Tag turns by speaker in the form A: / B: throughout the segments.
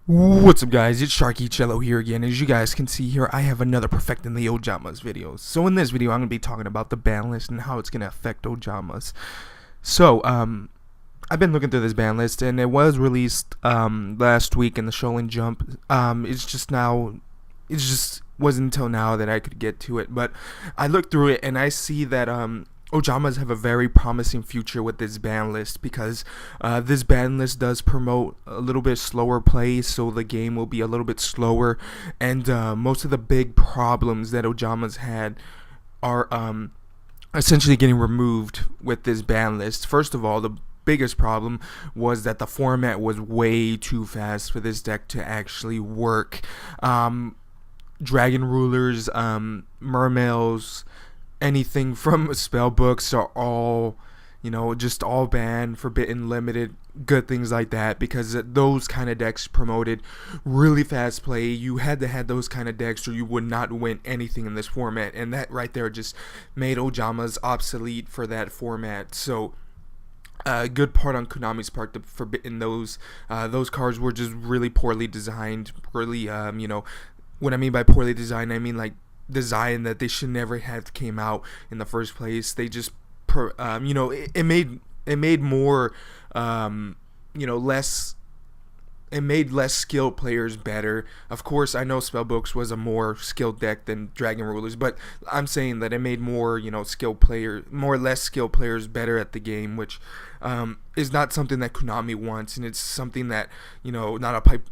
A: What's up, guys? It's sharkeatyellow here again. As you guys can see here, I have another Perfecting the Ojamas video. So in this video, I'm going to be talking about the ban list and how it's going to affect Ojamas. So, I've been looking through this ban list, and it was released last week in the Shonen Jump. It just wasn't until now that I could get to it. But I looked through it, and I see that Ojamas have a very promising future with this ban list because this ban list does promote a little bit slower play, so the game will be a little bit slower, and most of the big problems that Ojamas had are essentially getting removed with this ban list. First of all, the biggest problem was that the format was way too fast for this deck to actually work. Dragon rulers, mermails, anything from spell books are all, just all banned, forbidden, limited, good things like that, because those kind of decks promoted really fast play. You had to have those kind of decks or you would not win anything in this format, and that right there just made Ojamas obsolete for that format. So a good part on Konami's part to forbidden those cards were just really poorly designed, really what I mean by poorly designed, I mean like design that they should never have came out in the first place. They just it made more less, it made less skilled players better. Of course, I know Spellbooks was a more skilled deck than Dragon Rulers, but I'm saying that it made more, less skilled players better at the game, which is not something that Konami wants, and it's something that not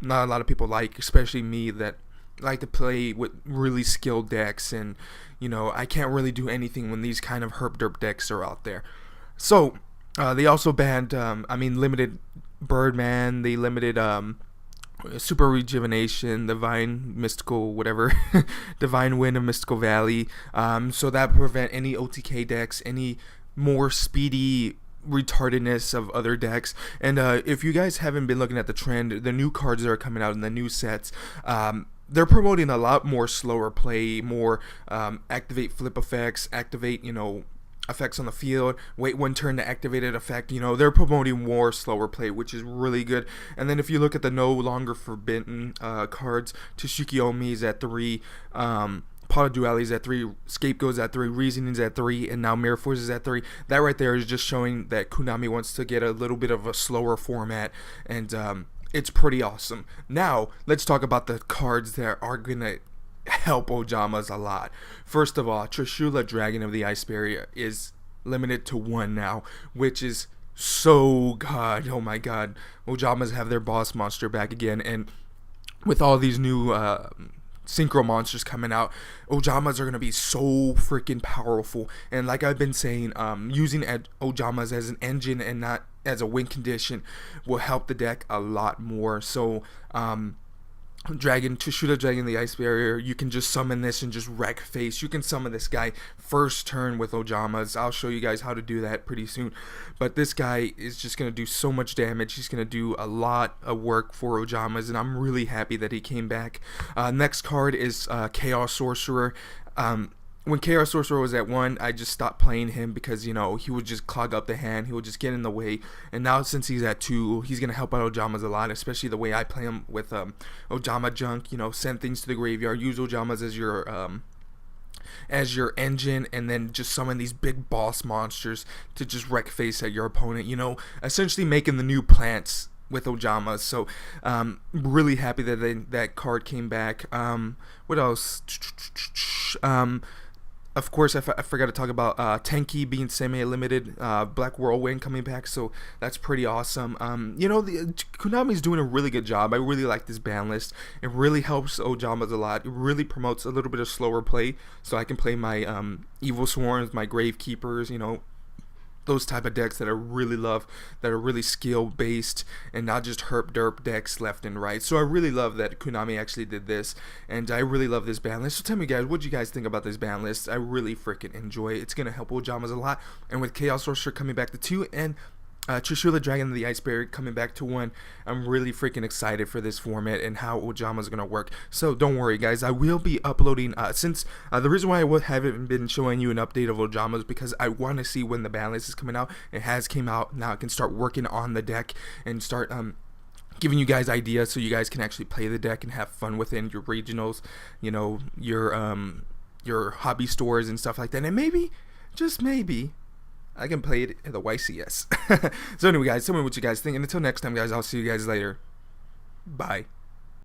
A: a lot of people like, especially me, that like to play with really skilled decks, and I can't really do anything when these kind of herp derp decks are out there. So they also banned limited Birdman, they limited Super Rejuvenation, Divine Mystical, whatever, Divine Wind of Mystical Valley, so that prevent any OTK decks, any more speedy retardedness of other decks. And if you guys haven't been looking at the trend, the new cards that are coming out in the new sets, they're promoting a lot more slower play, more activate flip effects, activate, effects on the field, wait one turn to activate an effect. They're promoting more slower play, which is really good. And then if you look at the no longer forbidden cards, Tsukuyomi is at 3, Pot of Duality is at 3, Scapegoat's at 3, Reasoning's at 3, and now Mirror Force is at 3. That right there is just showing that Konami wants to get a little bit of a slower format, and it's pretty awesome. Now, let's talk about the cards that are going to help Ojamas a lot. First of all, Trishula, Dragon of the Ice Barrier, is limited to 1 now, which is so good. Oh my god. Ojamas have their boss monster back again, and with all these new synchro monsters coming out, Ojamas are going to be so freaking powerful. And like I've been saying, using Ojamas as an engine and not as a win condition will help the deck a lot more. So to shoot a Dragon the Ice Barrier, you can just summon this and just wreck face. You can summon this guy first turn with Ojamas. I'll show you guys how to do that pretty soon. But this guy is just going to do so much damage. He's going to do a lot of work for Ojamas, and I'm really happy that he came back. Next card is Chaos Sorcerer. When Chaos Sorcerer was at 1, I just stopped playing him because, he would just clog up the hand. He would just get in the way. And now since he's at 2, he's going to help out Ojamas a lot, especially the way I play him with Ojama Junk. Send things to the graveyard, use Ojamas as your engine, and then just summon these big boss monsters to just wreck face at your opponent. Essentially making the new plants with Ojama. So really happy that that card came back. What else? Of course, I forgot to talk about Tenki being semi-limited, Black Whirlwind coming back, so that's pretty awesome. Konami's doing a really good job. I really like this ban list. It really helps Ojamas a lot. It really promotes a little bit of slower play, so I can play my Evil Swarms, my Gravekeepers, those type of decks that I really love, that are really skill based and not just herp derp decks left and right. So I really love that Konami actually did this, and I really love this ban list. So tell me, guys, what do you guys think about this ban list? I really freaking enjoy it. It's gonna help Ojamas a lot, and with Chaos Sorcerer coming back to 2 and Trishula, Dragon of the Ice Barrier coming back to 1, I'm really freaking excited for this format and how Ojama is going to work. So don't worry, guys, I will be uploading, since the reason why I haven't been showing you an update of Ojama is because I want to see when the ban list is coming out. It has came out, now I can start working on the deck and start giving you guys ideas so you guys can actually play the deck and have fun within your regionals, you know, your hobby stores and stuff like that. And maybe, just maybe, I can play it at the YCS. So anyway, guys, tell me what you guys think. And until next time, guys, I'll see you guys later. Bye.